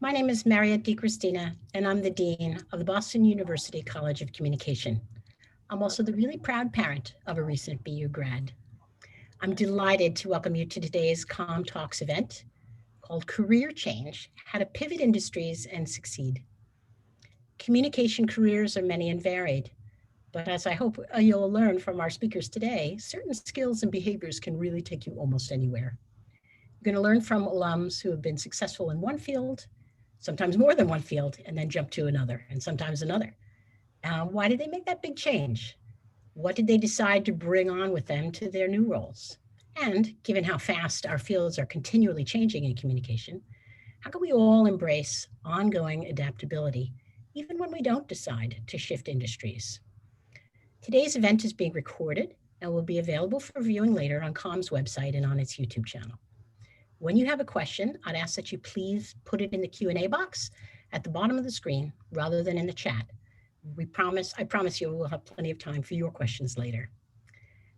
My name is Mariette DiCristina, and I'm the Dean of the Boston University College of Communication. I'm also the really proud parent of a recent BU grad. I'm delighted to welcome you to today's COMTalks event called Career Change, How to Pivot Industries and Succeed. Communication careers are many and varied, but as I hope you'll learn from our speakers today, certain skills and behaviors can really take you almost anywhere. You're going to learn from alums who have been successful in one field, sometimes more than one field, and then jump to another, and sometimes another. Why did they make that big change? What did they decide to bring on with them to their new roles? And given how fast our fields are continually changing in communication, how can we all embrace ongoing adaptability, even when we don't decide to shift industries? Today's event is being recorded and will be available for viewing later on COM's website and on its YouTube channel. When you have a question, I'd ask that you please put it in the Q&A box at the bottom of the screen rather than in the chat. I promise you we'll have plenty of time for your questions later.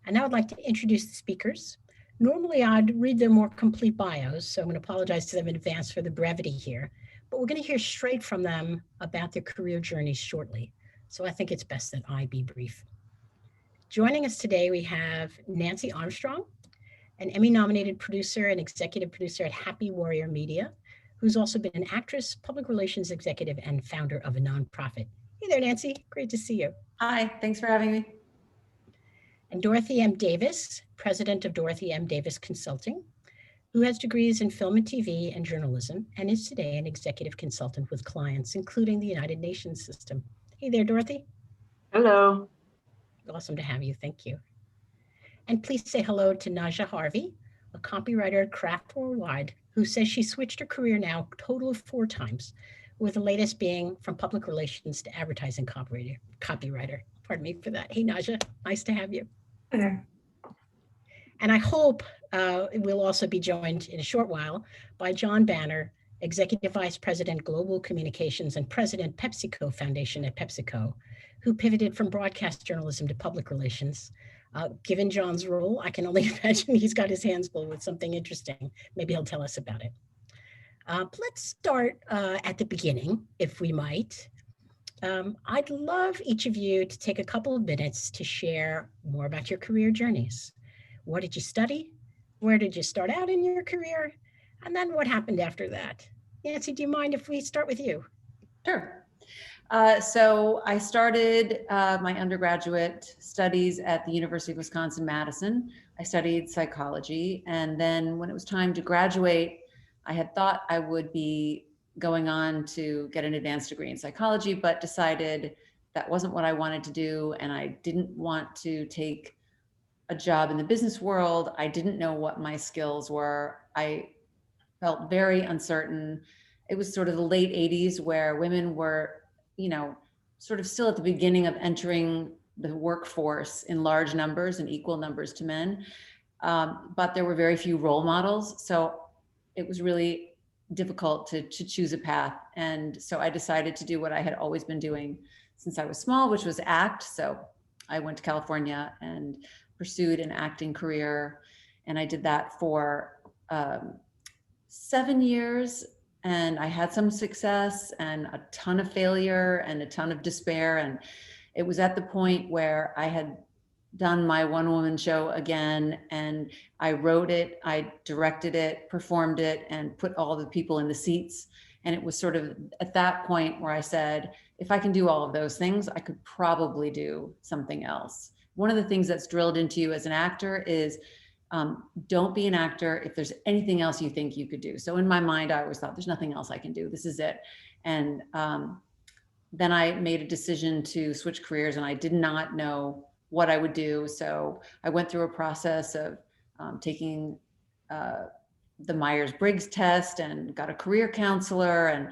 And now I'd like to introduce the speakers. Normally I'd read their more complete bios, so I'm going to apologize to them in advance for the brevity here, but we're going to hear straight from them about their career journeys shortly. So I think it's best that I be brief. Joining us today, we have Nancy Armstrong, an Emmy-nominated producer and executive producer at Happy Warrior Media, who's also been an actress, public relations executive, and founder of a nonprofit. Hey there, Nancy. Great to see you. Hi, thanks for having me. And Dorothy M. Davis, president of Dorothy M. Davis Consulting, who has degrees in film and TV and journalism, and is today an executive consultant with clients, including the United Nations system. Hey there, Dorothy. Hello. Awesome to have you. Thank you. And please say hello to Naja Harvey, a copywriter at Craft Worldwide, who says she switched her career now a total of 4 times, with the latest being from public relations to advertising copywriter. Pardon me for that. Hey, Naja, nice to have you. Hi there. And I hope we'll also be joined in a short while by John Banner, Executive Vice President, Global Communications and President, Pepsico Foundation at Pepsico, who pivoted from broadcast journalism to public relations. Given John's role, I can only imagine he's got his hands full with something interesting. Maybe he'll tell us about it. Let's start at the beginning, if we might. I'd love each of you to take a couple of minutes to share more about your career journeys. What did you study? Where did you start out in your career? And then what happened after that? Nancy, do you mind if we start with you? Sure. So I started my undergraduate studies at the University of Wisconsin-Madison. I studied psychology, and then when it was time to graduate, I had thought I would be going on to get an advanced degree in psychology, but decided that wasn't what I wanted to do, and I didn't want to take a job in the business world. I didn't know what my skills were. I felt very uncertain. It was sort of the late 80s where women were, sort of still at the beginning of entering the workforce in large numbers and equal numbers to men. But there were very few role models. So it was really difficult to choose a path. And so I decided to do what I had always been doing since I was small, which was act. So I went to California and pursued an acting career. And I did that for 7 years. And I had some success and a ton of failure and a ton of despair. And it was at the point where I had done my one-woman show again, and I wrote it, I directed it, performed it, and put all the people in the seats. And it was sort of at that point where I said, if I can do all of those things, I could probably do something else. One of the things that's drilled into you as an actor is don't be an actor if there's anything else you think you could do. So in my mind, I always thought there's nothing else I can do. This is it. And then I made a decision to switch careers, and I did not know what I would do. So I went through a process of taking the Myers-Briggs test and got a career counselor. And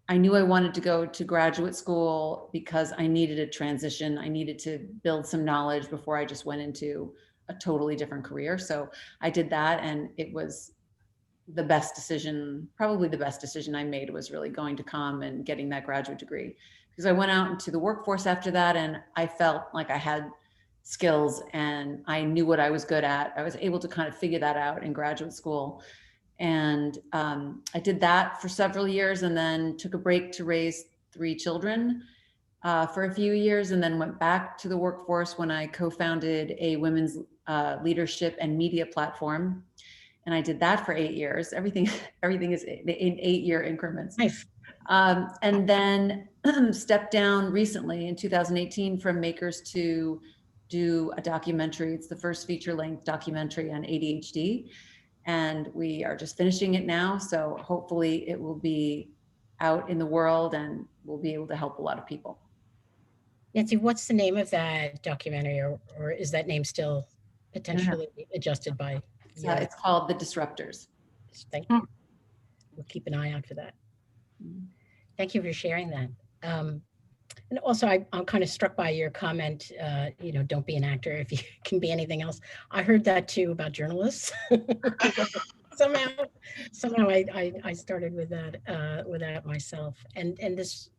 I knew I wanted to go to graduate school because I needed a transition. I needed to build some knowledge before I just went into a totally different career. So I did that, and it was the best decision, probably the best decision I made, was really going to COM and getting that graduate degree, because I went out into the workforce after that, and I felt like I had skills and I knew what I was good at. I was able to kind of figure that out in graduate school. And I did that for several years and then took a break to raise 3 children for a few years, and then went back to the workforce when I co-founded a women's leadership and media platform. And I did that for 8 years. Everything is in 8-year increments. Nice. And then stepped down recently in 2018 from Makers to do a documentary. It's the first feature-length documentary on ADHD. And we are just finishing it now. So hopefully it will be out in the world and we'll be able to help a lot of people. Nancy, what's the name of that documentary, or is that name still potentially adjusted by you? It's called The Disruptors. Thank you. We'll keep an eye out for that. Thank you for sharing that. And also, I'm kind of struck by your comment, don't be an actor if you can be anything else. I heard that too about journalists. somehow I started with that myself. And this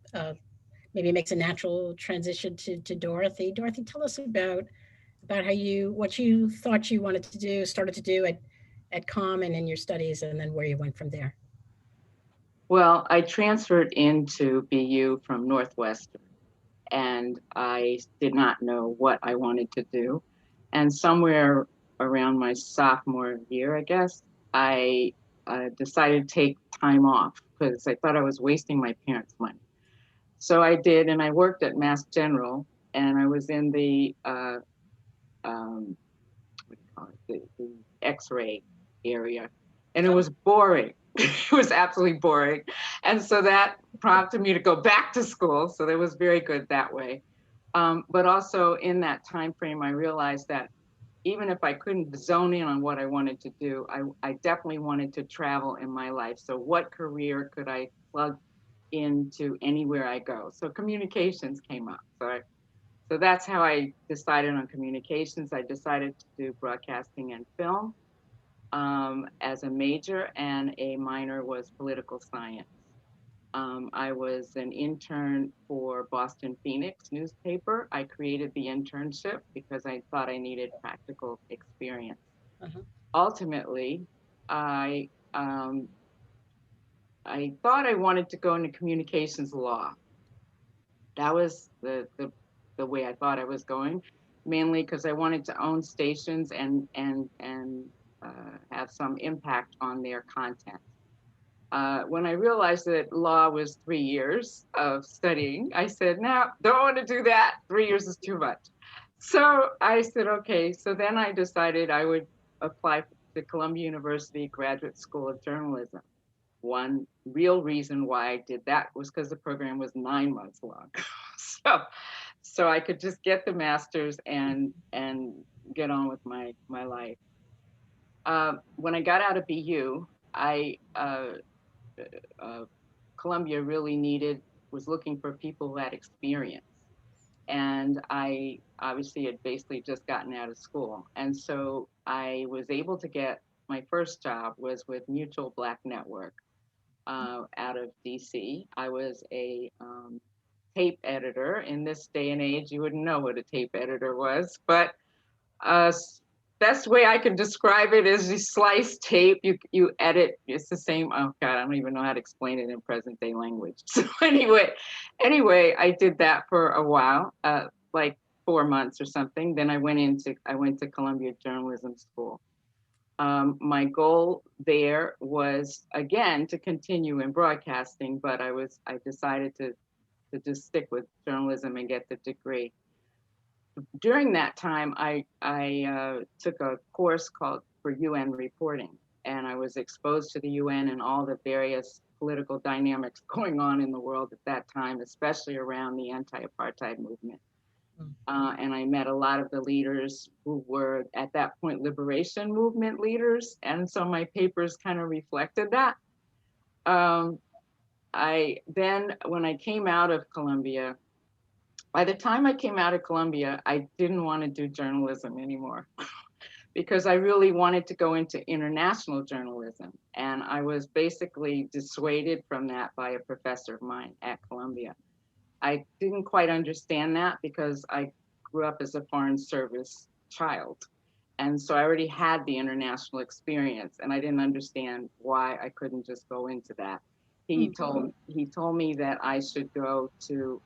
maybe makes a natural transition to Dorothy. Dorothy, tell us about how what you thought you started to do at COM and in your studies, and then where you went from there. Well, I transferred into BU from Northwestern, and I did not know what I wanted to do. And somewhere around my sophomore year, I guess, I decided to take time off because I thought I was wasting my parents' money. So I did, and I worked at Mass General, and I was in the the X-ray area, and it was boring. It was absolutely boring, and so that prompted me to go back to school. So that was very good that way. But also in that time frame, I realized that even if I couldn't zone in on what I wanted to do, I definitely wanted to travel in my life. So what career could I plug into anywhere I go? So communications came up. So that's how I decided on communications. I decided to do broadcasting and film as a major, and a minor was political science. I was an intern for Boston Phoenix newspaper. I created the internship because I thought I needed practical experience. Ultimately, I thought I wanted to go into communications law. That was the way I thought I was going, mainly because I wanted to own stations and have some impact on their content. When I realized that law was 3 years of studying, I said, no, don't want to do that. 3 years is too much. So I said, okay. So then I decided I would apply to Columbia University Graduate School of Journalism. One real reason why I did that was because the program was 9 months long. So I could just get the master's and get on with my life. When I got out of BU, Columbia really was looking for people who had experience. And I obviously had basically just gotten out of school. And so I was able to get, my first job was with Mutual Black Network out of DC. I was a tape editor. In this day and age, you wouldn't know what a tape editor was, but best way I can describe it is you slice tape, you edit. It's the same. Oh God, I don't even know how to explain it in present day language. So anyway, I did that for a while, like 4 months or something. Then I went to Columbia Journalism School. My goal there was again to continue in broadcasting, but I decided to just stick with journalism and get the degree. During that time, I took a course called for UN reporting, and I was exposed to the UN and all the various political dynamics going on in the world at that time, especially around the anti-apartheid movement. And I met a lot of the leaders who were at that point liberation movement leaders, and so my papers kind of reflected that. When I came out of Columbia, by the time I came out of Columbia, I didn't want to do journalism anymore because I really wanted to go into international journalism. And I was basically dissuaded from that by a professor of mine at Columbia. I didn't quite understand that because I grew up as a Foreign Service child. And so I already had the international experience, and I didn't understand why I couldn't just go into that. He told me that I should go to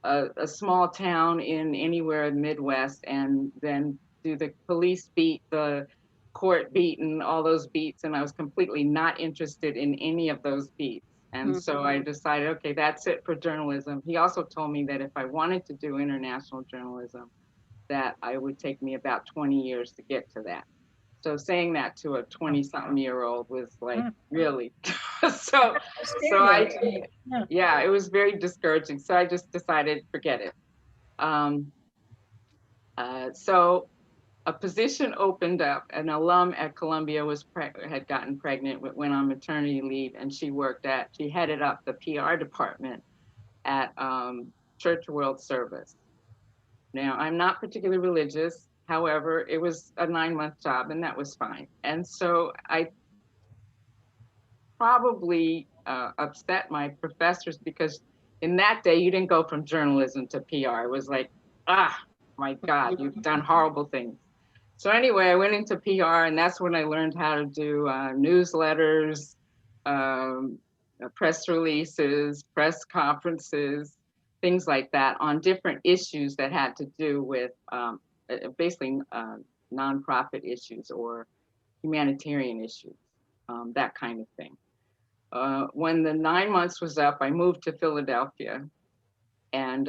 a small town in anywhere in the Midwest, and then do the police beat, the court beat, and all those beats. And I was completely not interested in any of those beats. And so I decided, okay, that's it for journalism. He also told me that if I wanted to do international journalism, that I would take me about 20 years to get to that. So saying that to a 20-something-year-old was like, really? so yeah, it was very discouraging. So I just decided, forget it. So a position opened up. An alum at Columbia had gotten pregnant, went on maternity leave, and she headed up the PR department at Church World Service. Now, I'm not particularly religious. However, it was a 9-month job, and that was fine. And so I probably upset my professors, because in that day, you didn't go from journalism to PR. It was like, my God, you've done horrible things. So anyway, I went into PR, and that's when I learned how to do newsletters, press releases, press conferences, things like that on different issues that had to do with basically nonprofit issues or humanitarian issues, that kind of thing. When the 9 months was up, I moved to Philadelphia, and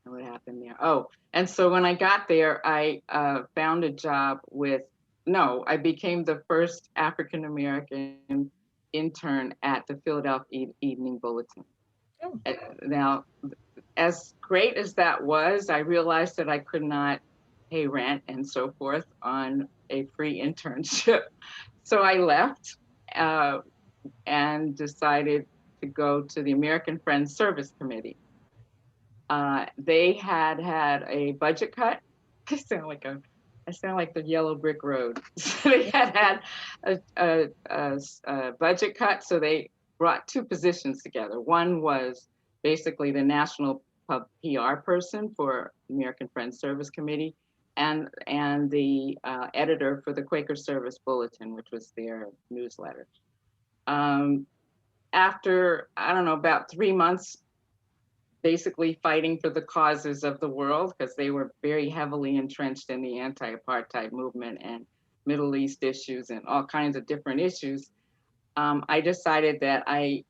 what happened there? Oh, and so when I got there, I found a job I became the first African-American intern at the Philadelphia Evening Bulletin. Oh. Now, as great as that was, I realized that I could not pay rent and so forth on a free internship. So I left and decided to go to the American Friends Service Committee. They had a budget cut. I sound like the Yellow Brick Road. They had a budget cut, so they brought 2 positions together. One was basically the national PR person for American Friends Service Committee, and the editor for the Quaker Service Bulletin, which was their newsletter. After, I don't know, about 3 months, basically fighting for the causes of the world, because they were very heavily entrenched in the anti-apartheid movement and Middle East issues and all kinds of different issues, I decided that I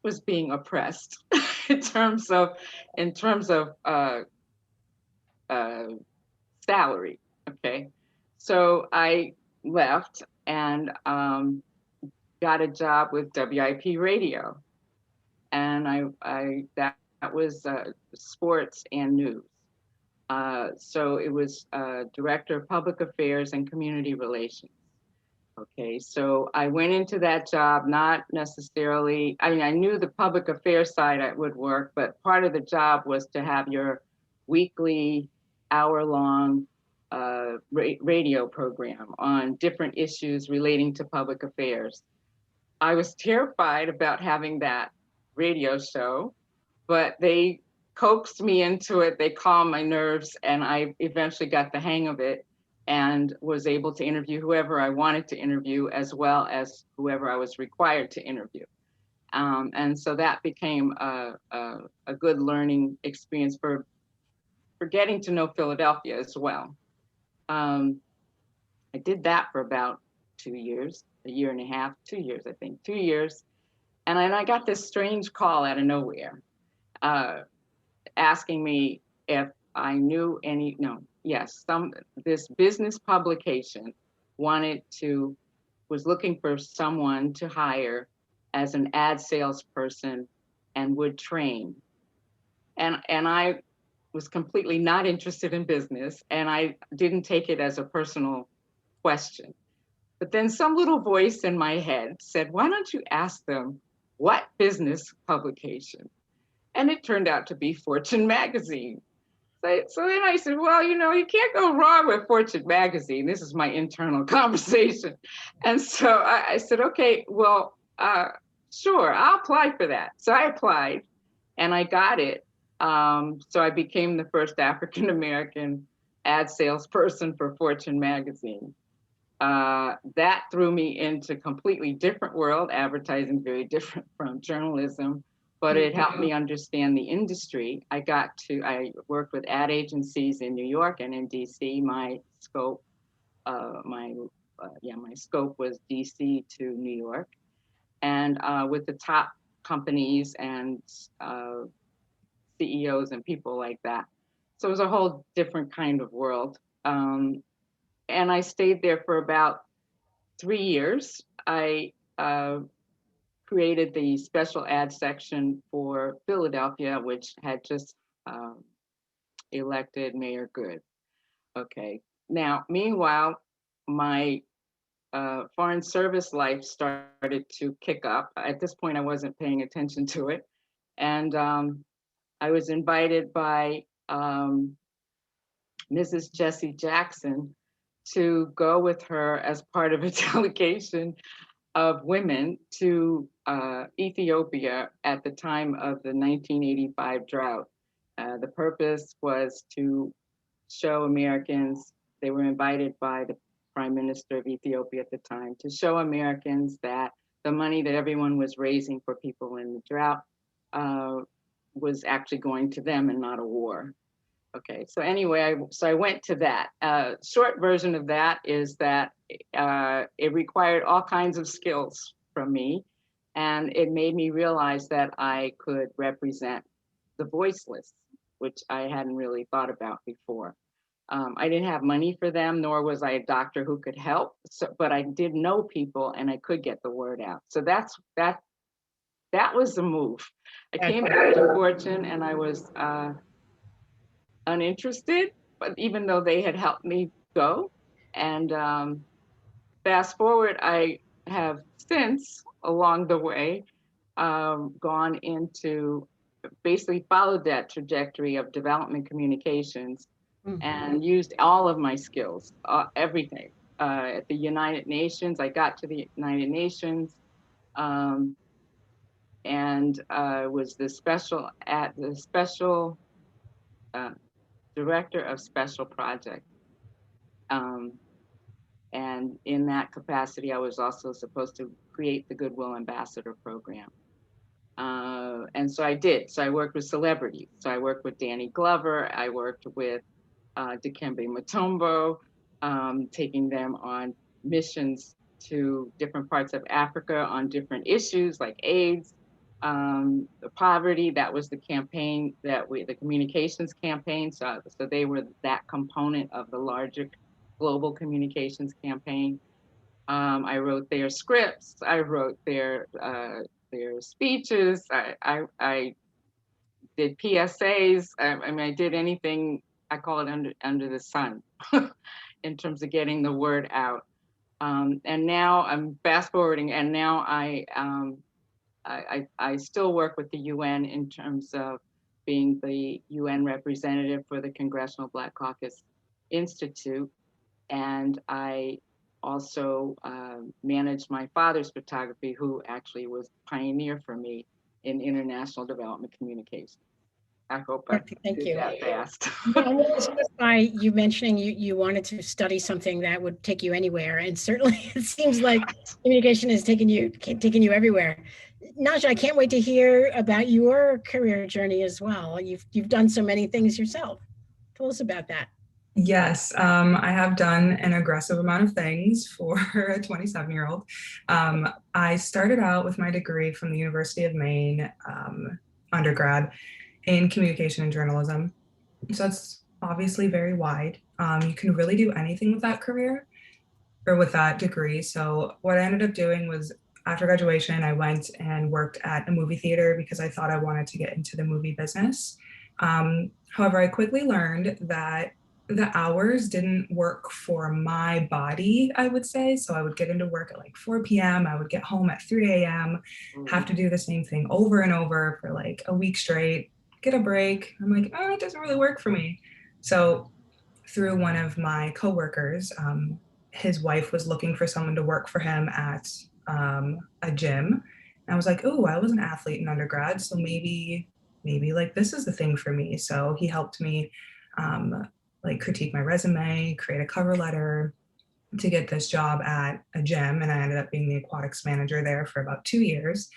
was being oppressed in terms of salary. Okay, so I left and got a job with WIP Radio, and that was sports and news. So it was Director of Public Affairs and Community Relations. Okay, so I went into that job not necessarily, I knew the public affairs side would work, but part of the job was to have your weekly hour-long radio program on different issues relating to public affairs. I was terrified about having that radio show, but they coaxed me into it. They calmed my nerves, and I eventually got the hang of it and was able to interview whoever I wanted to interview, as well as whoever I was required to interview. And so that became a good learning experience for getting to know Philadelphia as well. I did that for about 2 years, a year and a half, 2 years, I think, 2 years. And then I got this strange call out of nowhere, asking me if I knew this business publication was looking for someone to hire as an ad salesperson and would train. And I was completely not interested in business, and I didn't take it as a personal question. But then some little voice in my head said, why don't you ask them what business publication? And it turned out to be Fortune magazine. So then I said, well, you can't go wrong with Fortune magazine. This is my internal conversation. And so I said, okay, well, sure, I'll apply for that. So I applied and I got it. So I became the first African-American ad salesperson for Fortune magazine. That threw me into a completely different world. Advertising very different from journalism, but it helped me understand the industry. I worked with ad agencies in New York and in DC. My scope was DC to New York, and with the top companies and CEOs and people like that. So it was a whole different kind of world. And I stayed there for about 3 years. I created the special ad section for Philadelphia, which had just elected Mayor Good. Okay. Now, meanwhile, my foreign service life started to kick up. At this point, I wasn't paying attention to it. And I was invited by Mrs. Jessie Jackson to go with her as part of a delegation of women to Ethiopia at the time of the 1985 drought. The purpose was to show Americans, they were invited by the Prime Minister of Ethiopia at the time, to show Americans that the money that everyone was raising for people in the drought was actually going to them and not a war. Okay, so anyway, I went to that. Short version of that is that it required all kinds of skills from me, and it made me realize that I could represent the voiceless, which I hadn't really thought about before. I didn't have money for them, nor was I a doctor who could help. But I did know people, and I could get the word out. So that was the move. I came back to Fortune, and I was uninterested, but even though they had helped me go. And fast forward, I have since along the way gone into, basically followed that trajectory of development communications and used all of my skills, everything. At the United Nations, I got to the United Nations and was the special director of special projects. And in that capacity, I was also supposed to create the Goodwill Ambassador program. And so I did. So I worked with celebrities. So I worked with Danny Glover. I worked with Dikembe Mutombo, taking them on missions to different parts of Africa on different issues like AIDS, poverty. That was the campaign the communications campaign. So they were that component of the larger global communications campaign. I wrote their scripts. I wrote their speeches. I did PSAs. I mean, I did anything. I call it under the sun in terms of getting the word out. And now I'm fast forwarding, and now I still work with the UN in terms of being the UN representative for the Congressional Black Caucus Institute. And I also managed my father's photography, who actually was pioneer for me in international development communication. I hope I did that fast. I was just by you mentioning you wanted to study something that would take you anywhere, and certainly it seems like communication has taken you everywhere. Naja, I can't wait to hear about your career journey as well. You've done so many things yourself. Tell us about that. Yes, I have done an aggressive amount of things for a 27-year-old. I started out with my degree from the University of Maine, undergrad, in communication and journalism. So it's obviously very wide. You can really do anything with that career or with that degree. So what I ended up doing was, after graduation, I went and worked at a movie theater because I thought I wanted to get into the movie business. However, I quickly learned that the hours didn't work for my body, I would say. So I would get into work at like 4 p.m. I would get home at 3 a.m., have to do the same thing over and over for like a week straight, get a break. I'm like, oh, it doesn't really work for me. So through one of my coworkers, his wife was looking for someone to work for him at a gym. And I was like, oh, I was an athlete in undergrad, so maybe like this is the thing for me. So he helped me like critique my resume, create a cover letter to get this job at a gym. And I ended up being the aquatics manager there for about 2 years.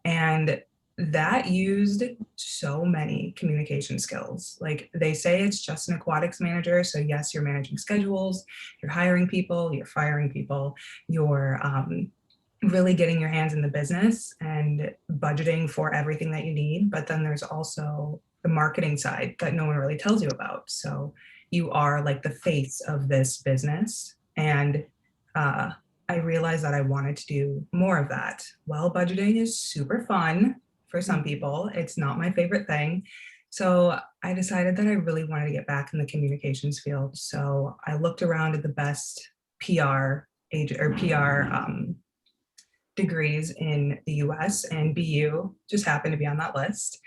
And that used so many communication skills. Like they say it's just an aquatics manager. So yes, you're managing schedules, you're hiring people, you're firing people, you're really getting your hands in the business and budgeting for everything that you need. But then there's also the marketing side that no one really tells you about. So you are like the face of this business. And I realized that I wanted to do more of that. Well, budgeting is super fun for some people. It's not my favorite thing. So I decided that I really wanted to get back in the communications field. So I looked around at the best PR degrees in the US, and BU just happened to be on that list.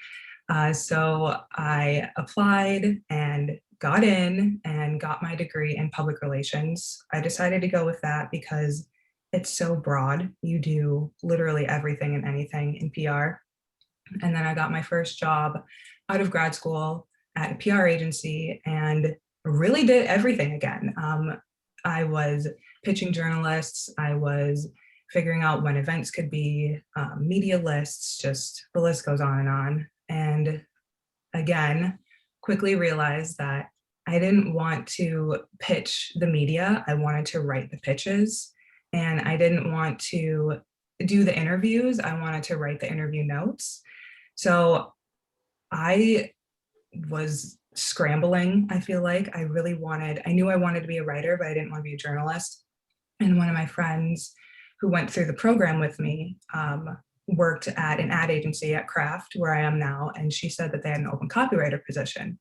So I applied and got in and got my degree in public relations. I decided to go with that because it's so broad. You do literally everything and anything in PR. And then I got my first job out of grad school at a PR agency and really did everything again. I was pitching journalists. I was figuring out when events could be, media lists, just the list goes on. And again, quickly realized that I didn't want to pitch the media. I wanted to write the pitches, and I didn't want to do the interviews. I wanted to write the interview notes. So I was scrambling. I feel like I knew I wanted to be a writer, but I didn't want to be a journalist. And one of my friends who went through the program with me worked at an ad agency at Kraft, where I am now. And she said that they had an open copywriter position.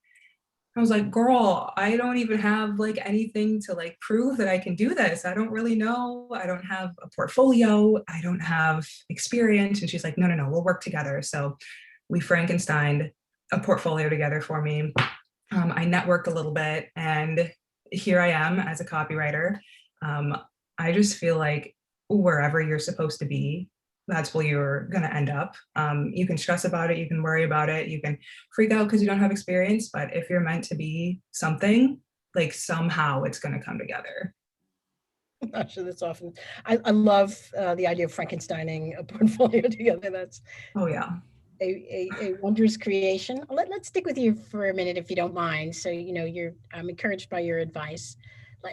I was like, girl, I don't even have like anything to like prove that I can do this. I don't really know. I don't have a portfolio. I don't have experience. And she's like, no, we'll work together. So we Frankensteined a portfolio together for me. I networked a little bit, and here I am as a copywriter. I just feel like wherever you're supposed to be, that's where you're going to end up. You can stress about it, you can worry about it, you can freak out because you don't have experience, but if you're meant to be something, like somehow it's going to come together. Gosh, that's often. I love the idea of Frankensteining a portfolio together. That's a wondrous creation. Let's stick with you for a minute, if you don't mind. So, I'm encouraged by your advice.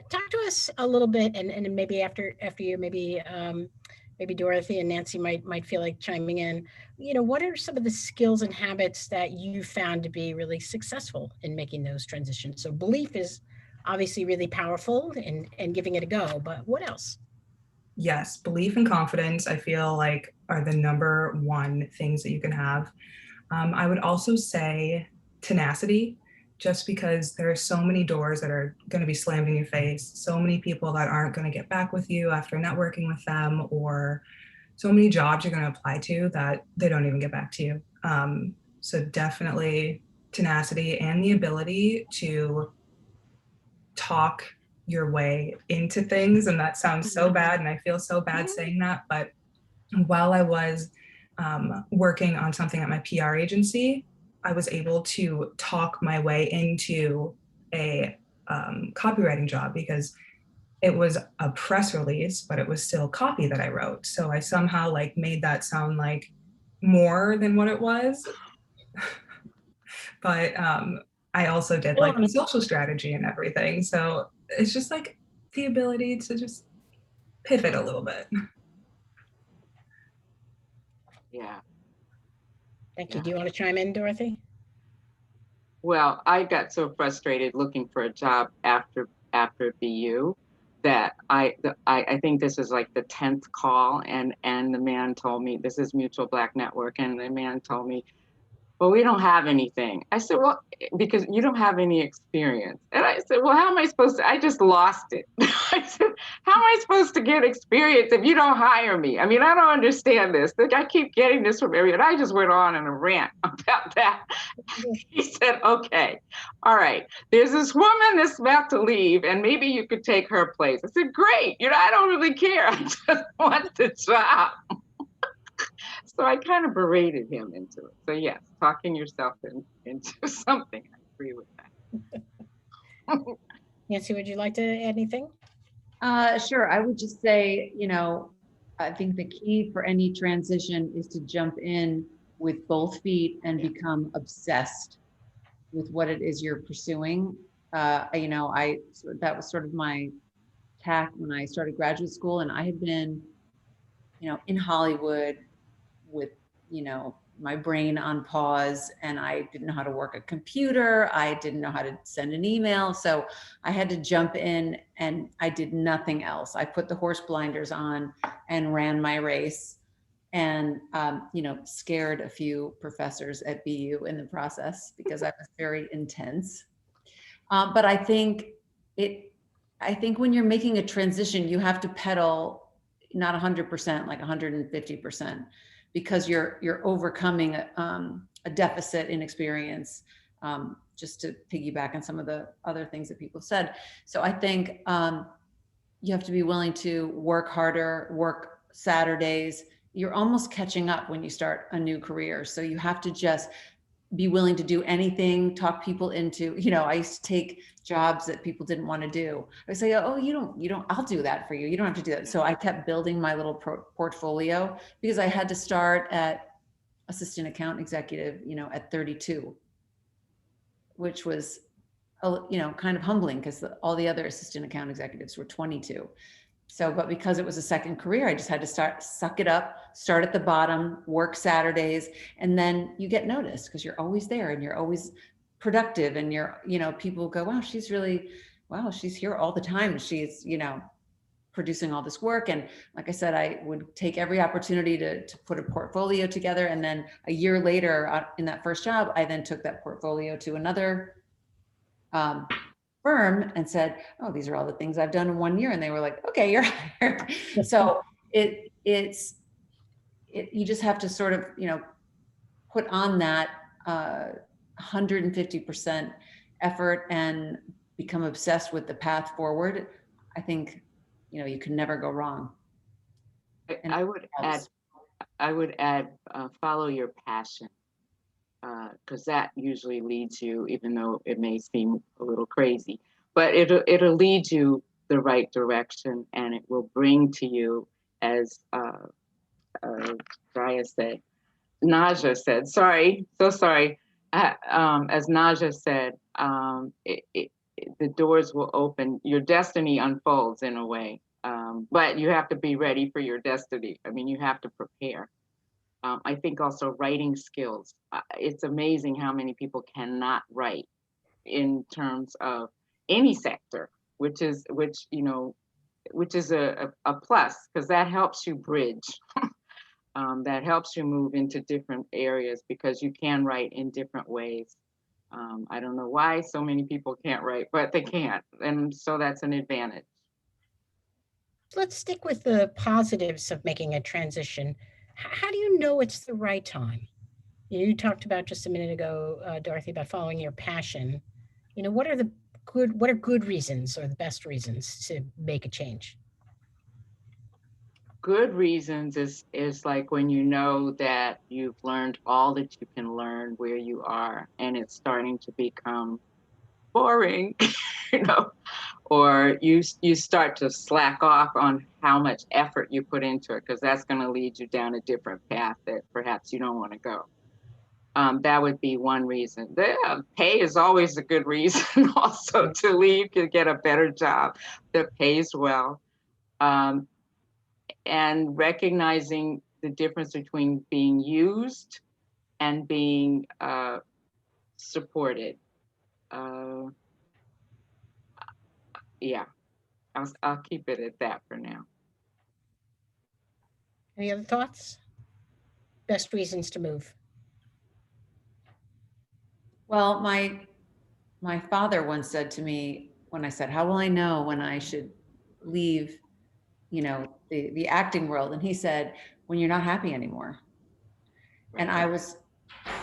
Talk to us a little bit, and maybe after you, maybe Dorothy and Nancy might feel like chiming in. What are some of the skills and habits that you found to be really successful in making those transitions? So belief is obviously really powerful and giving it a go, but what else? Yes, belief and confidence, I feel like, are the number one things that you can have. I would also say tenacity, just because there are so many doors that are going to be slammed in your face, so many people that aren't going to get back with you after networking with them, or so many jobs you're going to apply to that they don't even get back to you. So definitely tenacity and the ability to talk your way into things. And that sounds so bad, and I feel so bad saying that, but while I was working on something at my PR agency, I was able to talk my way into a copywriting job, because it was a press release, but it was still copy that I wrote. So I somehow like made that sound like more than what it was. But I also did like the social strategy and everything. So it's just like the ability to just pivot a little bit. Yeah. Thank you. Do you want to chime in, Dorothy? Well, I got so frustrated looking for a job after BU that I think this is like the 10th call, and the man told me, this is Mutual Black Network, and the man told me, well, we don't have anything. I said, well, because you don't have any experience. And I said, well, how am I supposed to? I just lost it. I said, how am I supposed to get experience if you don't hire me? I mean, I don't understand this. I keep getting this from everyone. I just went on in a rant about that. He said, okay, all right, there's this woman that's about to leave, and maybe you could take her place. I said, great. I don't really care. I just want the job. So I kind of berated him into it. So yes, talking yourself into something. I agree with that. Nancy, would you like to add anything? Sure. I would just say, I think the key for any transition is to jump in with both feet and become obsessed with what it is you're pursuing. That was sort of my tack when I started graduate school, and I had been, in Hollywood with, my brain on pause, and I didn't know how to work a computer. I didn't know how to send an email. So I had to jump in, and I did nothing else. I put the horse blinders on and ran my race, and, scared a few professors at BU in the process because I was very intense. But I think when you're making a transition, you have to pedal not 100%, like 150%, because you're overcoming a deficit in experience. Just to piggyback on some of the other things that people said. So I think you have to be willing to work harder, work Saturdays. You're almost catching up when you start a new career. So you have to just be willing to do anything, talk people into, I used to take jobs that people didn't want to do. I would say, oh, you don't, I'll do that for you. You don't have to do that. So I kept building my little portfolio because I had to start at assistant account executive, at 32, which was, kind of humbling because all the other assistant account executives were 22. So, but because it was a second career, I just had to suck it up, start at the bottom, work Saturdays, and then you get noticed because you're always there and you're always productive, and people go, wow, she's here all the time. She's, producing all this work. And like I said, I would take every opportunity to put a portfolio together. And then a year later in that first job, I then took that portfolio to another firm and said, oh, these are all the things I've done in 1 year. And they were like, okay, you're hired. So you just have to sort of, put on that 150% effort and become obsessed with the path forward. I think, you can never go wrong. I would add, follow your passion. Because that usually leads you, even though it may seem a little crazy, but it'll lead you the right direction, and it will bring to you, as Naja said, sorry, so sorry. As Naja said, the doors will open, your destiny unfolds in a way, but you have to be ready for your destiny. I mean, you have to prepare. I think also writing skills. It's amazing how many people cannot write in terms of any sector, which is a plus, because that helps you bridge. That helps you move into different areas because you can write in different ways. I don't know why so many people can't write, but they can't. And so that's an advantage. Let's stick with the positives of making a transition. How do you know it's the right time? You talked about just a minute ago, Dorothy, about following your passion. What are good reasons or the best reasons to make a change? Good reasons is like when you know that you've learned all that you can learn where you are, and it's starting to become boring, or you start to slack off on how much effort you put into it, because that's going to lead you down a different path that perhaps you don't want to go. That would be one reason. The pay is always a good reason also to leave, to get a better job that pays well. And recognizing the difference between being used and being supported. Yeah, I'll keep it at that for now. Any other thoughts? Best reasons to move? Well, my father once said to me when I said, how will I know when I should leave, the acting world? And he said, when you're not happy anymore. Right. And I was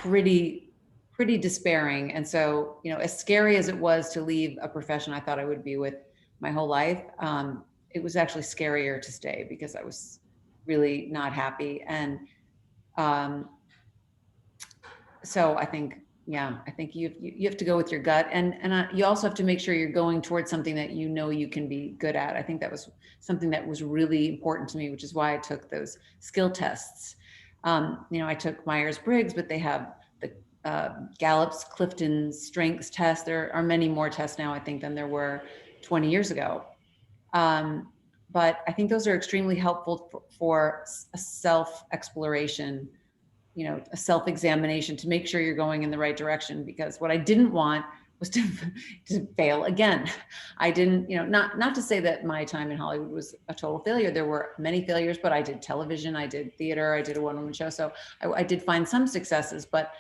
pretty despairing. And so, as scary as it was to leave a profession I thought I would be with my whole life, it was actually scarier to stay because I was really not happy. And so I think Yeah, I think you have to go with your gut, and you also have to make sure you're going towards something that you know you can be good at. I think that was something that was really important to me, which is why I took those skill tests. I took Myers-Briggs, but they have the Gallup's Clifton Strengths test. There are many more tests now, I think, than there were 20 years ago. But I think those are extremely helpful for a self-exploration, a self-examination to make sure you're going in the right direction. Because what I didn't want was to fail again. I didn't, not to say that my time in Hollywood was a total failure. There were many failures, but I did television, I did theater, I did a one-woman show. So I did find some successes, but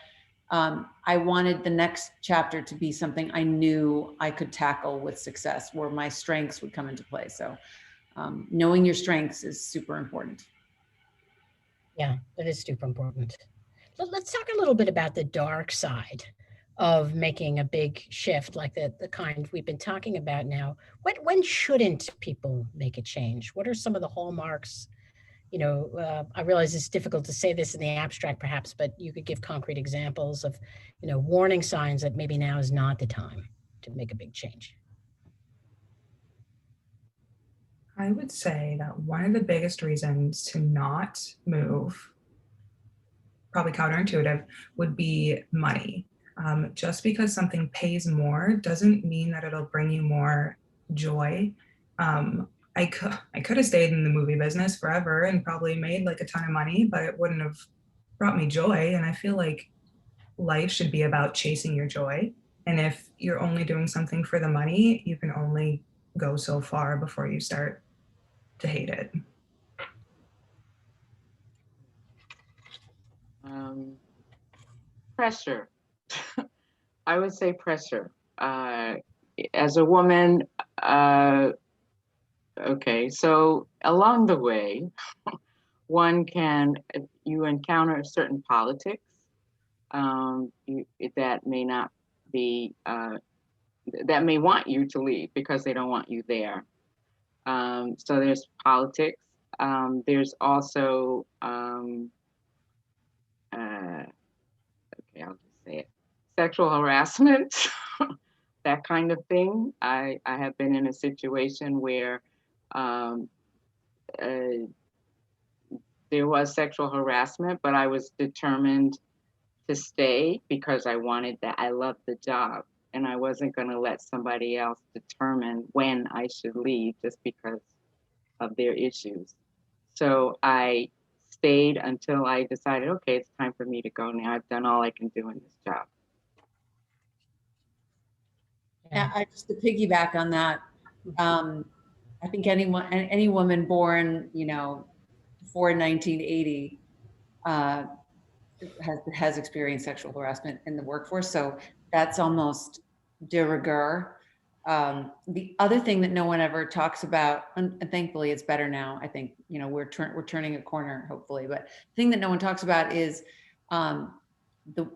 I wanted the next chapter to be something I knew I could tackle with success, where my strengths would come into play. So knowing your strengths is super important. Yeah, that is super important. Let's talk a little bit about the dark side of making a big shift like the kind we've been talking about now. When shouldn't people make a change? What are some of the hallmarks? I realize it's difficult to say this in the abstract perhaps, but you could give concrete examples of, warning signs that maybe now is not the time to make a big change. I would say that one of the biggest reasons to not move, probably counterintuitive, would be money. Just because something pays more doesn't mean that it'll bring you more joy. I could have stayed in the movie business forever and probably made like a ton of money, but it wouldn't have brought me joy. And I feel like life should be about chasing your joy. And if you're only doing something for the money, you can only go so far before you start to hate it. Pressure. I would say pressure. As a woman, okay, so along the way, you encounter certain politics that may not be, that may want you to leave because they don't want you there. So there's politics. There's also, okay, I'll just say it, sexual harassment, that kind of thing. I have been in a situation where there was sexual harassment, but I was determined to stay because I wanted that. I loved the job, and I wasn't going to let somebody else determine when I should leave just because of their issues. So I stayed until I decided, okay, it's time for me to go now. I've done all I can do in this job. Yeah, just to piggyback on that, I think any woman born, before 1980 has experienced sexual harassment in the workforce. So that's almost de rigueur. The other thing that no one ever talks about, and thankfully it's better now, I think, we're turning a corner, hopefully, but the thing that no one talks about is the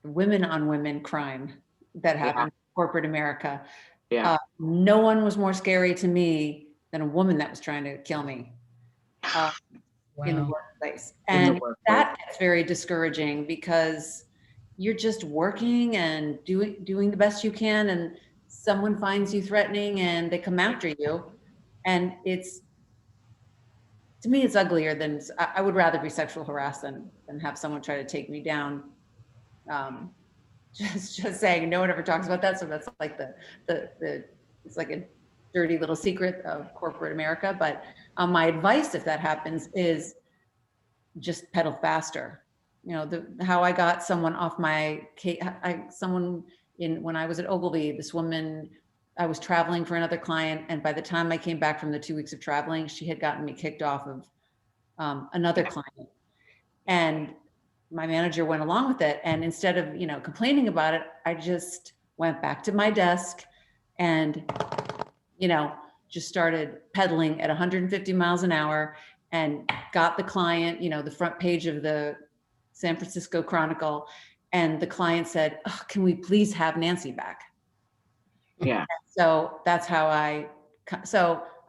women on women crime that happened in corporate America. Yeah. No one was more scary to me than a woman that was trying to kill me in the workplace. And that gets very discouraging because you're just working and doing the best you can, and someone finds you threatening and they come after you. And to me, it's uglier than, I would rather be sexual harassed than have someone try to take me down. Just saying, no one ever talks about that. So that's like it's like a dirty little secret of corporate America. But my advice, if that happens, is just pedal faster. How I got someone off my case, when I was at Ogilvy, this woman, I was traveling for another client. And by the time I came back from the 2 weeks of traveling, she had gotten me kicked off of another client. And my manager went along with it. And instead of, complaining about it, I just went back to my desk and, just started pedaling at 150 miles an hour and got the client, the front page of the San Francisco Chronicle. And the client said, oh, can we please have Nancy back? Yeah. So that's how I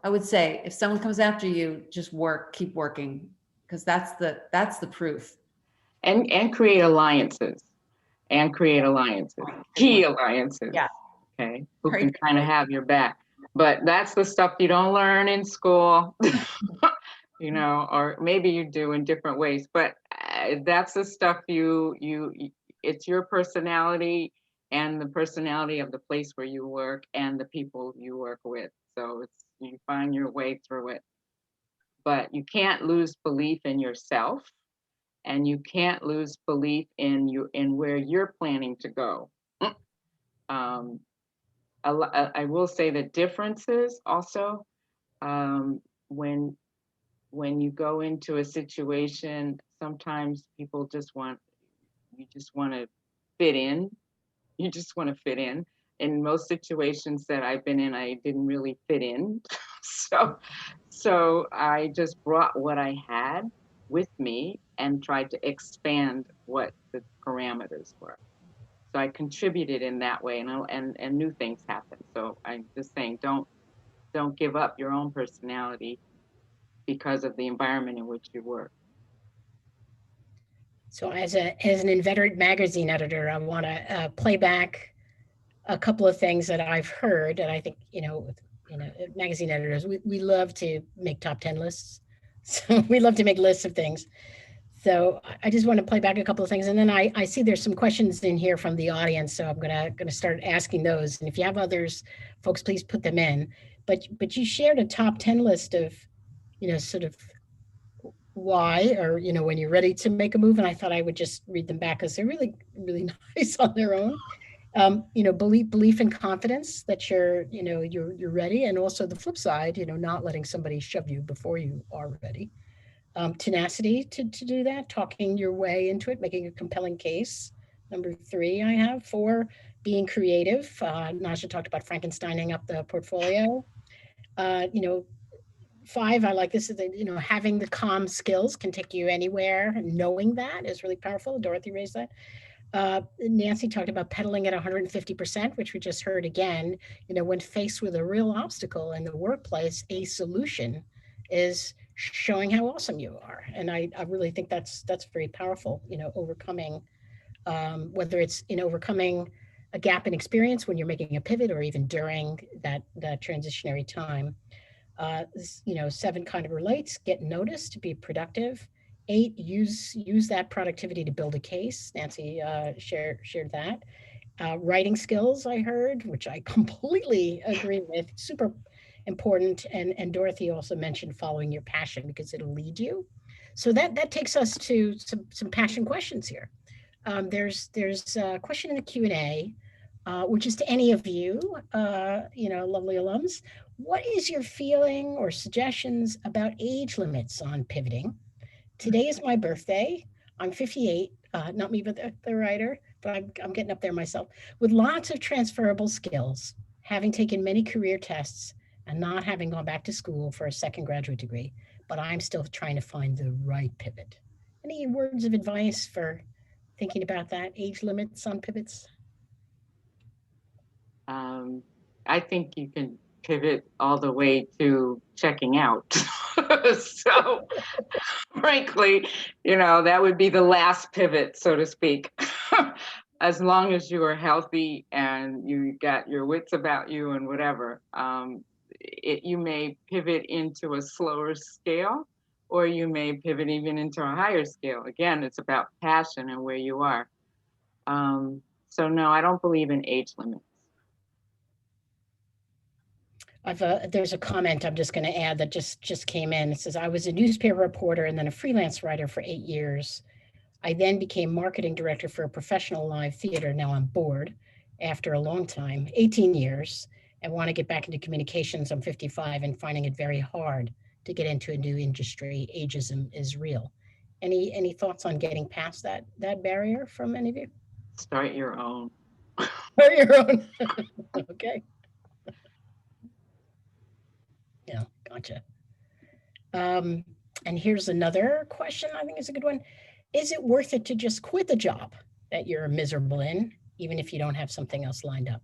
would say, if someone comes after you, just keep working, because that's the proof. And create alliances. and create alliances, key alliances. Yeah. Okay, who Very can good. kind of have your back. But that's the stuff you don't learn in school, you know, or maybe you do in different ways. But that's the stuff it's your personality and the personality of the place where you work and the people you work with. So you find your way through it. But you can't lose belief in yourself, and you can't lose belief in where you're planning to go. Um, I will say the differences also, when you go into a situation, sometimes people you just want to fit in. You just want to fit in. In most situations that I've been in, I didn't really fit in. So I just brought what I had with me and tried to expand what the parameters were. So I contributed in that way, and new things happen. So I'm just saying, don't give up your own personality because of the environment in which you work. So as an inveterate magazine editor, I want to play back a couple of things that I've heard, and I think, magazine editors, we love to make top 10 lists. So we love to make lists of things. So I just want to play back a couple of things, and then I see there's some questions in here from the audience, so I'm gonna start asking those. And if you have others, folks, please put them in. But you shared a top 10 list of, sort of why, or when you're ready to make a move. And I thought I would just read them back because they're really, really nice on their own. Belief and confidence that you're ready, and also the flip side, not letting somebody shove you before you are ready. Tenacity to do that, talking your way into it, making a compelling case. Number 3, I have 4, being creative. Naja talked about Frankensteining up the portfolio. 5, I like this, is that, having the calm skills can take you anywhere. Knowing that is really powerful. Dorothy raised that. Nancy talked about pedaling at 150%, which we just heard again. When faced with a real obstacle in the workplace, a solution is showing how awesome you are. And I really think that's very powerful, overcoming, whether it's in overcoming a gap in experience when you're making a pivot, or even during that transitionary time. 7 kind of relates, get noticed, be productive. 8, use that productivity to build a case. Nancy shared that. Writing skills, I heard, which I completely agree with, super important. And Dorothy also mentioned following your passion, because it'll lead you. So that takes us to some passion questions here. There's a question in the Q&A, which is to any of you, lovely alums. What is your feeling or suggestions about age limits on pivoting? Today is my birthday. I'm 58, not me, but the writer, but I'm getting up there myself, with lots of transferable skills, having taken many career tests and not having gone back to school for a second graduate degree, but I'm still trying to find the right pivot. Any words of advice for thinking about that, age limits on pivots? I think you can pivot all the way to checking out. So frankly, that would be the last pivot, so to speak. As long as you are healthy and you got your wits about you and whatever, you may pivot into a slower scale, or you may pivot even into a higher scale. Again, it's about passion and where you are. So no, I don't believe in age limits. There's a comment I'm just going to add that just came in. It says, I was a newspaper reporter and then a freelance writer for 8 years. I then became marketing director for a professional live theater. Now I'm bored after a long time, 18 years, and want to get back into communications. I'm 55 and finding it very hard to get into a new industry. Ageism is real. Any thoughts on getting past that barrier from any of you? Start your own. Start your own. Okay. Yeah, gotcha. And here's another question I think is a good one. Is it worth it to just quit the job that you're miserable in, even if you don't have something else lined up?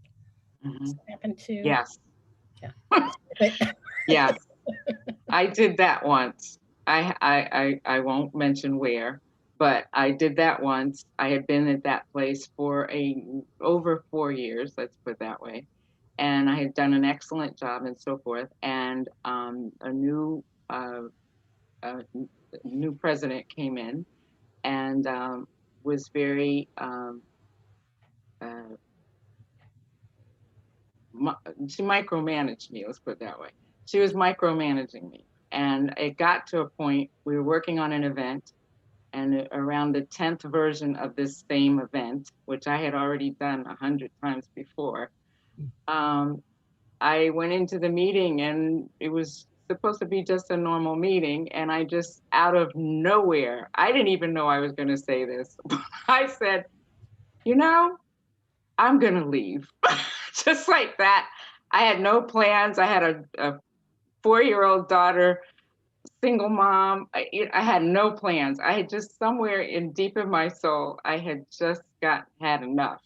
Does that happen to? Yes. Yeah. Yes. I did that once. I won't mention where, But I did that once. I had been at that place for over 4 years, let's put it that way. And I had done an excellent job and so forth. And a new president came in and was very she micromanaged me, let's put it that way. She was micromanaging me. And it got to a point, we were working on an event, and around the 10th version of this same event, which I had already done 100 times before, I went into the meeting and it was supposed to be just a normal meeting. And I just, out of nowhere, I didn't even know I was going to say this. I said, I'm going to leave. Just like that. I had no plans. I had a 4-year-old daughter, single mom. I had no plans. I had just somewhere in deep in my soul, I had just had enough.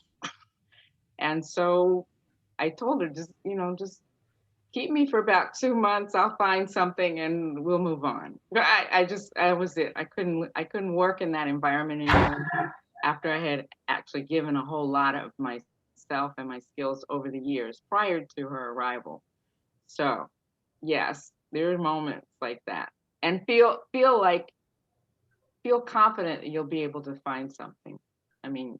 And so I told her, just keep me for about 2 months. I'll find something and we'll move on. I was it. I couldn't work in that environment anymore after I had actually given a whole lot of myself and my skills over the years prior to her arrival. So yes, there are moments like that. And feel confident that you'll be able to find something. I mean,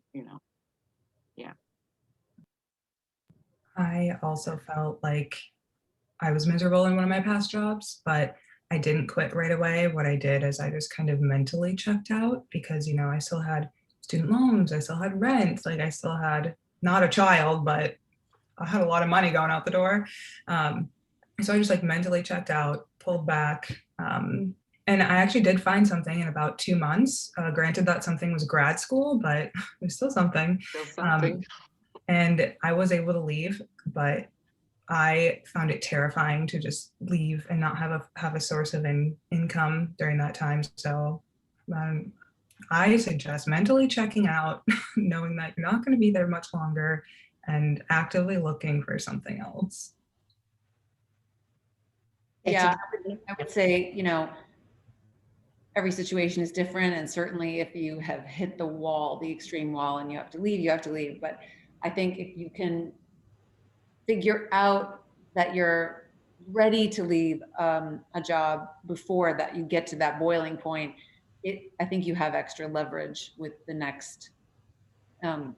yeah. I also felt like I was miserable in one of my past jobs, but I didn't quit right away. What I did is I just kind of mentally checked out because, I still had student loans, I still had rent, like I still had not a child, but I had a lot of money going out the door. So I just mentally checked out, pulled back. And I actually did find something in about 2 months. Granted that something was grad school, but it was still something. And I was able to leave, but I found it terrifying to just leave and not have a source of income during that time. So I suggest mentally checking out, knowing that you're not going to be there much longer, and actively looking for something else. Yeah, I would say, every situation is different. And certainly if you have hit the wall, the extreme wall, and you have to leave, you have to leave. But I think if you can figure out that you're ready to leave a job before that you get to that boiling point, I think you have extra leverage with the next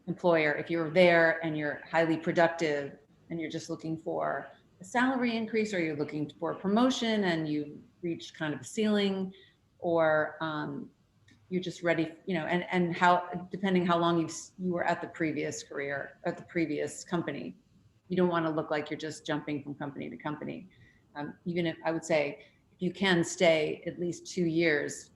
employer. If you're there and you're highly productive and you're just looking for a salary increase, or you're looking for a promotion and you've reached kind of a ceiling, or you're just ready, and how, depending how long you were at the previous career, at the previous company, you don't want to look like you're just jumping from company to company. Even if, I would say, if you can stay at least 2 years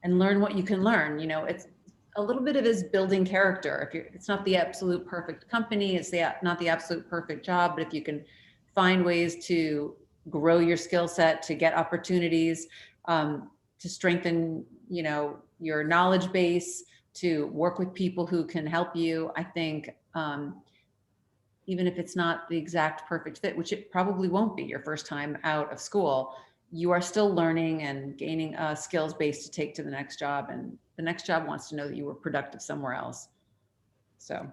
and learn what you can learn, it's a little bit of is building character. It's not the absolute perfect company, it's not the absolute perfect job, but if you can find ways to grow your skill set, to get opportunities, to strengthen, your knowledge base, to work with people who can help you, I think, even if it's not the exact perfect fit, which it probably won't be your first time out of school, you are still learning and gaining a skills base to take to the next job. And the next job wants to know that you were productive somewhere else. So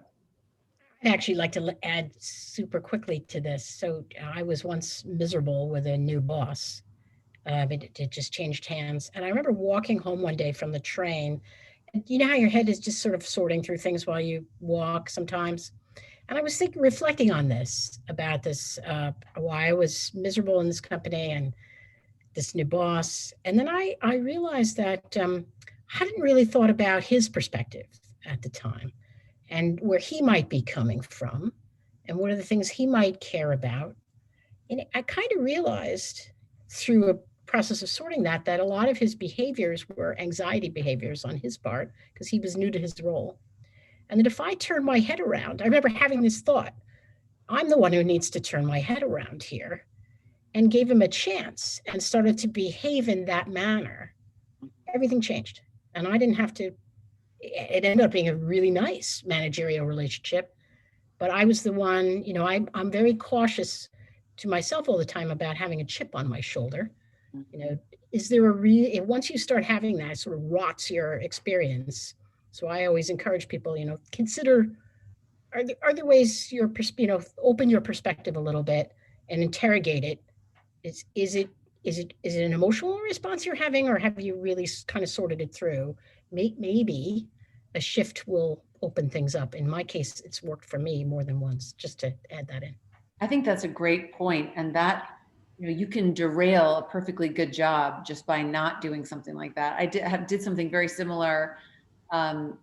I'd actually like to add super quickly to this. So I was once miserable with a new boss. It just changed hands. And I remember walking home one day from the train. And you know how your head is just sort of sorting through things while you walk sometimes? And I was reflecting on this, about this, why I was miserable in this company and this new boss. And then I realized that I hadn't really thought about his perspective at the time and where he might be coming from and what are the things he might care about. And I kind of realized through a process of sorting that a lot of his behaviors were anxiety behaviors on his part because he was new to his role. And that if I turn my head around, I remember having this thought, I'm the one who needs to turn my head around here, and gave him a chance and started to behave in that manner. Everything changed. And I didn't have to, it ended up being a really nice managerial relationship, but I was the one, I'm very cautious to myself all the time about having a chip on my shoulder. You know, is there a real, once you start having that, it sort of rots your experience. So I always encourage people, you know, consider, are there ways you know, open your perspective a little bit and interrogate it. Is it an emotional response you're having, or have you really kind of sorted it through? Maybe a shift will open things up. In my case, it's worked for me more than once, just to add that in. I think that's a great point, and that, you know, you can derail a perfectly good job just by not doing something like that. I did something very similar in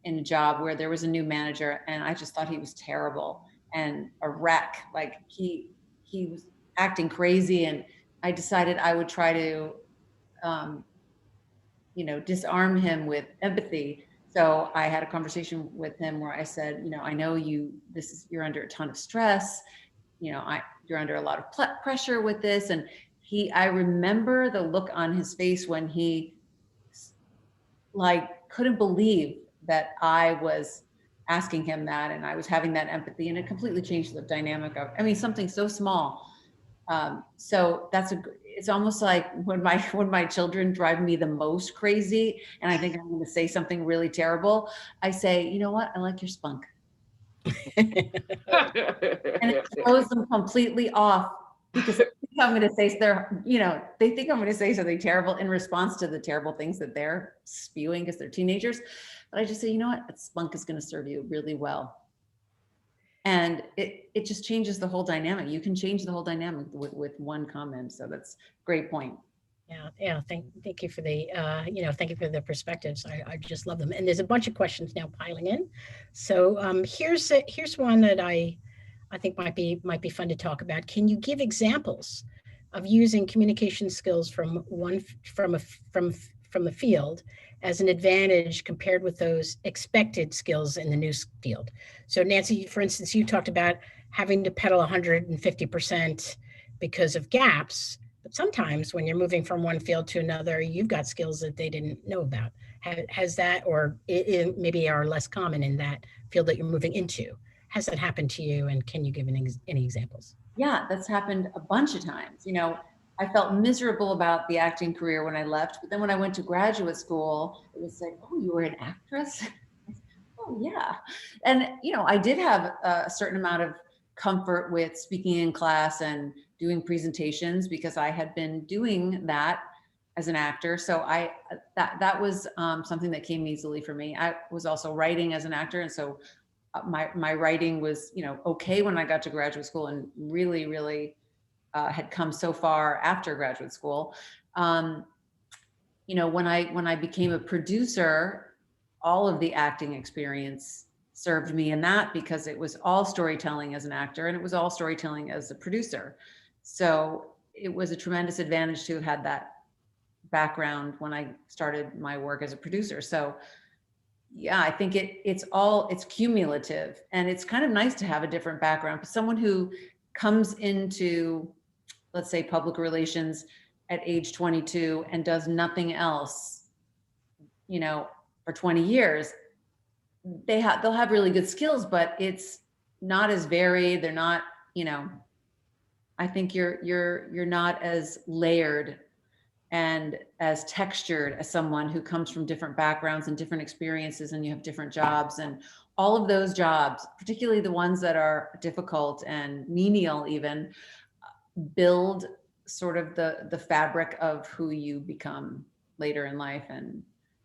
a job where there was a new manager, and I just thought he was terrible and a wreck. Like he was acting crazy, and I decided I would try to you know, disarm him with empathy. So I had a conversation with him where I said, you know, I know you're under a ton of stress. You know, you're under a lot of pressure with this. And I remember the look on his face when he like couldn't believe that I was asking him that, and I was having that empathy, and it completely changed the dynamic of, I mean, something so small. So it's almost like when my children drive me the most crazy and I think I'm going to say something really terrible, I say, you know what? I like your spunk. And it throws them completely off because I'm going to say they think I'm going to say something terrible in response to the terrible things that they're spewing because they're teenagers. But I just say, you know what? That spunk is going to serve you really well. And it just changes the whole dynamic. You can change the whole dynamic with one comment. So that's a great point. Yeah. Thank you for the, thank you for the perspectives. I just love them. And there's a bunch of questions now piling in. So here's one that I think might be fun to talk about. Can you give examples of using communication skills from the field as an advantage compared with those expected skills in the new field? So Nancy, for instance, you talked about having to pedal 150% because of gaps, but sometimes when you're moving from one field to another, you've got skills that they didn't know about. Has that, or it maybe are less common in that field that you're moving into? Has that happened to you, and can you give any examples? Yeah, that's happened a bunch of times. You know, I felt miserable about the acting career when I left, but then when I went to graduate school, it was like, oh, you were an actress? Oh, yeah. And, you know, I did have a certain amount of comfort with speaking in class and doing presentations because I had been doing that as an actor. So that was something that came easily for me. I was also writing as an actor. And so my writing was, you know, okay when I got to graduate school, and really, really had come so far after graduate school. You know, when I became a producer, all of the acting experience served me in that because it was all storytelling as an actor and it was all storytelling as a producer. So it was a tremendous advantage to have had that background when I started my work as a producer. So yeah, I think it's cumulative, and it's kind of nice to have a different background. But someone who comes into, let's say, public relations at age 22 and does nothing else, you know, for 20 years, they'll have really good skills, but it's not as varied. They're not, you know, I think you're not as layered and as textured as someone who comes from different backgrounds and different experiences, and you have different jobs, and all of those jobs, particularly the ones that are difficult and menial even, build sort of the fabric of who you become later in life. And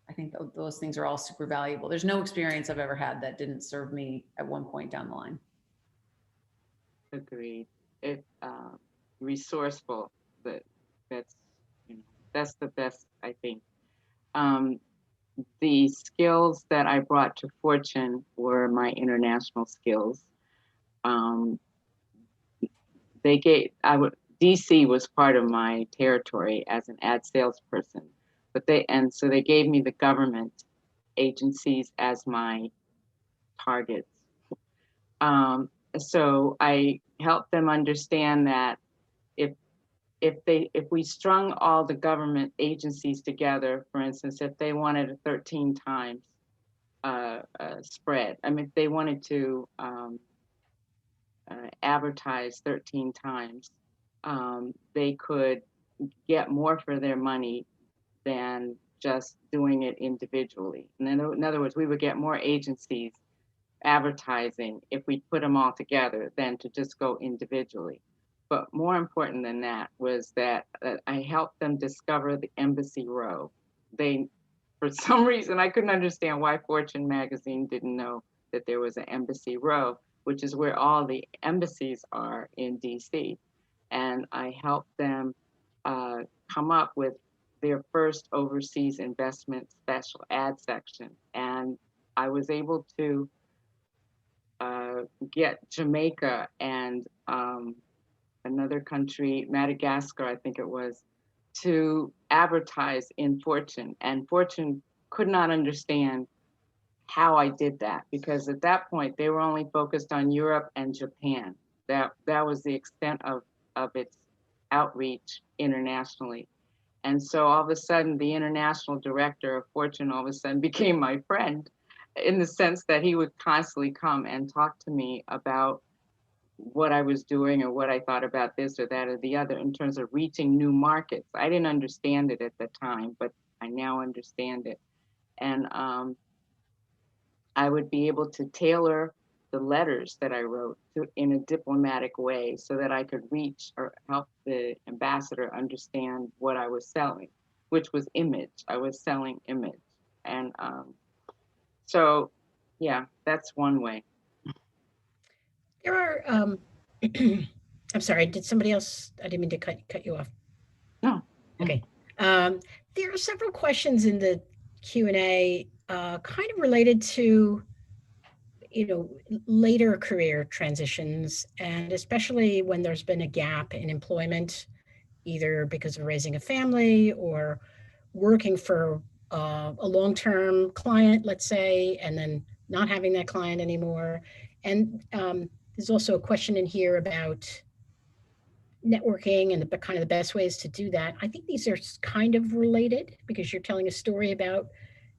I think those things are all super valuable. There's no experience I've ever had that didn't serve me at one point down the line. Agreed. It resourceful. That's the best, I think. The skills that I brought to Fortune were my international skills. DC was part of my territory as an ad salesperson, so they gave me the government agencies as my targets. So I helped them understand that if we strung all the government agencies together, for instance, if they wanted a 13 times spread, I mean, if they wanted to advertise 13 times, they could get more for their money than just doing it individually. And then, in other words, we would get more agencies advertising if we put them all together than to just go individually. But more important than that was that I helped them discover the Embassy Row. They, for some reason, I couldn't understand why Fortune magazine didn't know that there was an Embassy Row, which is where all the embassies are in DC. And I helped them come up with their first overseas investment special ad section. And I was able to get Jamaica and another country, Madagascar, I think it was, to advertise in Fortune. And Fortune could not understand how I did that, because at that point they were only focused on Europe and Japan. That was the extent of its outreach internationally. And so all of a sudden, the international director of Fortune all of a sudden became my friend, in the sense that he would constantly come and talk to me about what I was doing or what I thought about this or that or the other in terms of reaching new markets. I didn't understand it at the time, but I now understand it. And I would be able to tailor the letters that I wrote in a diplomatic way so that I could reach or help the ambassador understand what I was selling, which was image. I was selling image. And so, yeah, that's one way. There are, I'm sorry, did somebody else, I didn't mean to cut you off. No. Okay. There are several questions in the Q&A kind of related to, later career transitions, and especially when there's been a gap in employment, either because of raising a family or working for a long-term client, let's say, and then not having that client anymore. And there's also a question in here about networking and the kind of the best ways to do that. I think these are kind of related because you're telling a story about,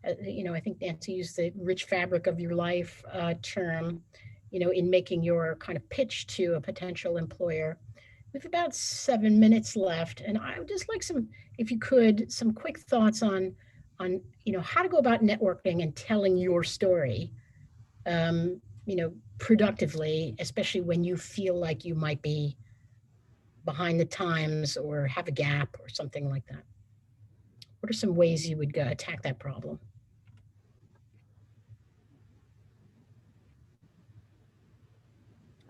I think Nancy used the rich fabric of your life term, in making your kind of pitch to a potential employer. We have about 7 minutes left, and I would just like if you could, some quick thoughts on how to go about networking and telling your story, productively, especially when you feel like you might be behind the times or have a gap or something like that. What are some ways you would attack that problem?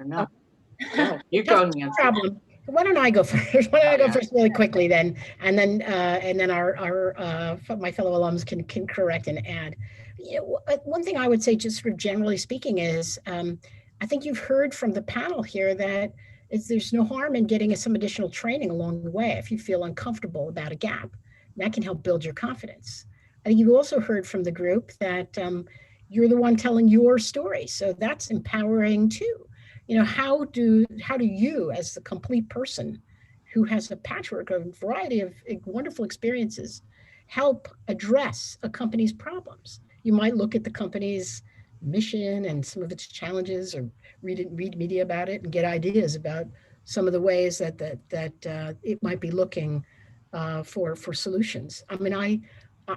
No. You go, Nancy. Problem. Why don't I go first? Why don't I go first really quickly then, and then our my fellow alums can correct and add. One thing I would say, just sort of generally speaking, is I think you've heard from the panel here that there's no harm in getting some additional training along the way if you feel uncomfortable about a gap. That can help build your confidence. I think you also heard from the group that you're the one telling your story, so that's empowering too. How do you, as the complete person who has a patchwork of a variety of wonderful experiences, help address a company's problems? You might look at the company's mission and some of its challenges, or read media about it and get ideas about some of the ways that it might be looking for solutions. I mean,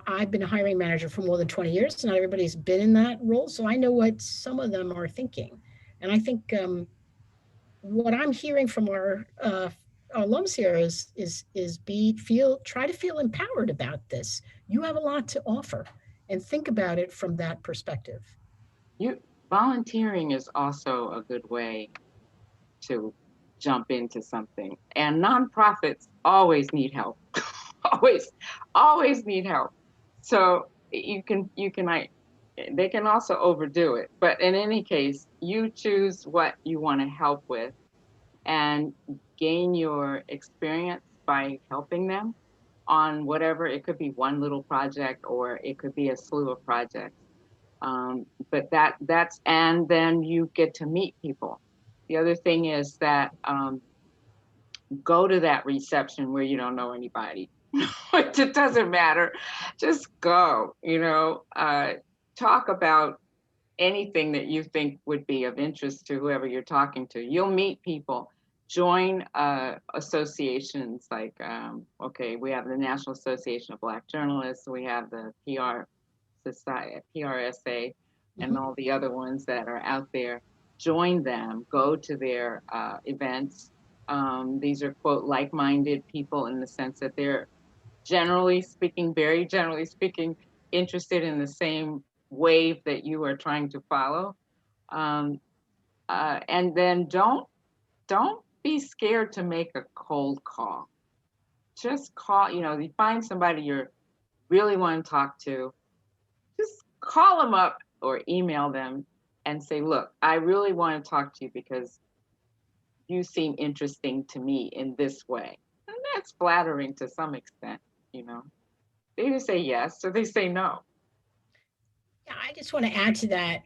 I've been a hiring manager for more than 20 years. Not everybody's been in that role, so I know what some of them are thinking. And I think what I'm hearing from our alums here is try to feel empowered about this. You have a lot to offer, and think about it from that perspective. Volunteering is also a good way to jump into something, and nonprofits always need help. always need help. So they can also overdo it, but in any case, you choose what you want to help with and gain your experience by helping them on whatever. It could be one little project or it could be a slew of projects. But that's, and then you get to meet people. The other thing is that go to that reception where you don't know anybody. It doesn't matter. Just go, talk about anything that you think would be of interest to whoever you're talking to. You'll meet people join associations like, okay, we have the National Association of Black Journalists, we have the Society, PRSA, and all the other ones that are out there. Join them, go to their events. These are, quote, like-minded people in the sense that they're very generally speaking, interested in the same wave that you are trying to follow. And then don't be scared to make a cold call. Just call, you find somebody you really want to talk to, just call them up or email them and say, look, I really want to talk to you because you seem interesting to me in this way. And that's flattering to some extent, They either say yes or they say no. Yeah, I just want to add to that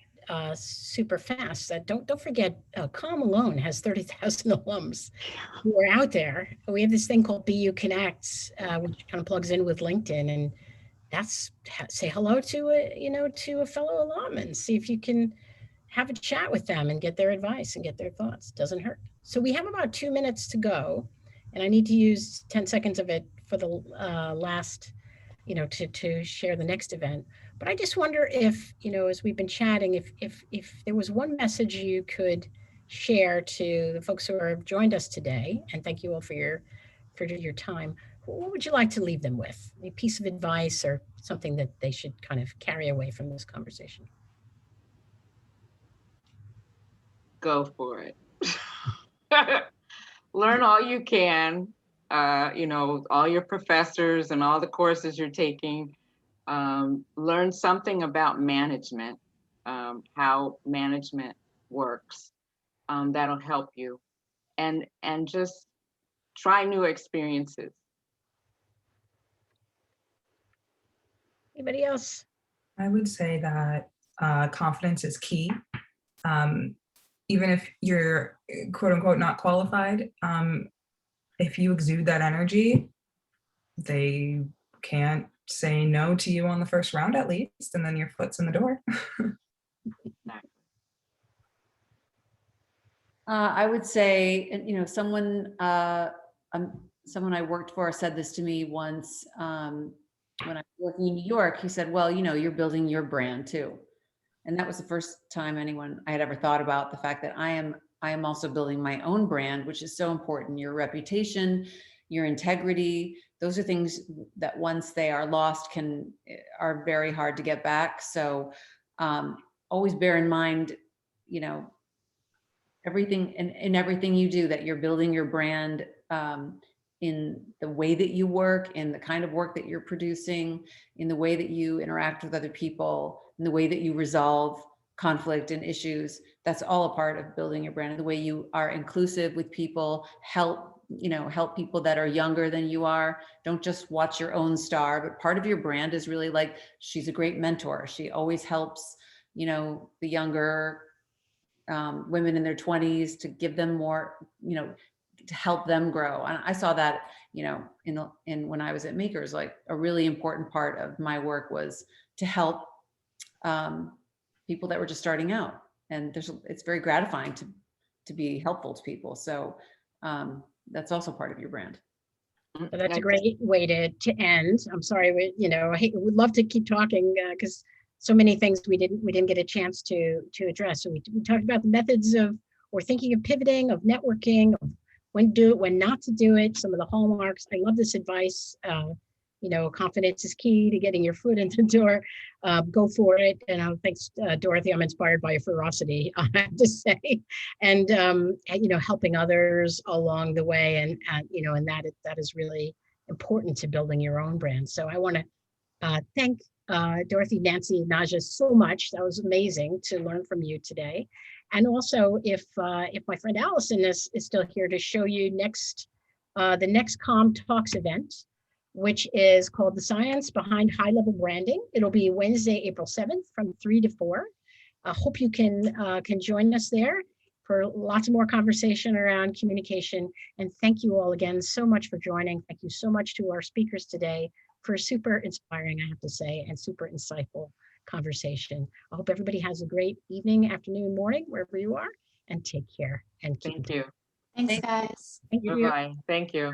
super fast that don't forget, COM alone has 30,000 alums who are out there. We have this thing called BU Connects, which kind of plugs in with LinkedIn, and that's say hello to a fellow alum and see if you can have a chat with them and get their advice and get their thoughts. Doesn't hurt. So we have about 2 minutes to go, and I need to use 10 seconds of it for the last, to share the next event. But I just wonder if, as we've been chatting, if there was one message you could share to the folks who have joined us today, and thank you all for your time. What would you like to leave them with? A piece of advice or something that they should kind of carry away from this conversation? Go for it. Learn all you can, all your professors and all the courses you're taking. Learn something about management, how management works. That'll help you. And just try new experiences. Anybody else? I would say that confidence is key. Even if you're quote unquote not qualified, if you exude that energy, they can't say no to you on the first round at least, and then your foot's in the door. I would say, someone I worked for said this to me once when I was working in New York. He said, well, you're building your brand too. And that was the first time I had ever thought about the fact that I am also building my own brand, which is so important. Your reputation, your integrity, those are things that once they are lost are very hard to get back. So always bear in mind, everything in everything you do, that you're building your brand in the way that you work, in the kind of work that you're producing, in the way that you interact with other people, in the way that you resolve conflict and issues. That's all a part of building your brand. The way you are inclusive with people, help people that are younger than you are. Don't just watch your own star, but part of your brand is really like, she's a great mentor. She always helps, the younger women in their 20s to give them more, to help them grow. And I saw that, in when I was at Makers, like a really important part of my work was to help people that were just starting out. And it's very gratifying to be helpful to people. So that's also part of your brand. So that's a great way to end. I'm sorry, we'd love to keep talking because so many things we didn't get a chance to address. So we talked about the methods of, or thinking of pivoting, of networking, of when to do it, when not to do it, some of the hallmarks. I love this advice. Confidence is key to getting your foot in the door. Go for it. And thanks, Dorothy. I'm inspired by your ferocity, I have to say, and helping others along the way, and that is really important to building your own brand. So I want to thank Dorothy, Nancy, Naja so much. That was amazing to learn from you today. And also, if my friend Allison is still here to show you the next COMTalks event, which is called The Science Behind High Level Branding. It'll be Wednesday, April 7th from 3 to 4. I hope you can join us there for lots more conversation around communication. And thank you all again so much for joining. Thank you so much to our speakers today for super inspiring, I have to say, and super insightful conversation. I hope everybody has a great evening, afternoon, morning, wherever you are, and take care. And thank you. Thanks, guys. Thank you. Bye-bye. Thank you.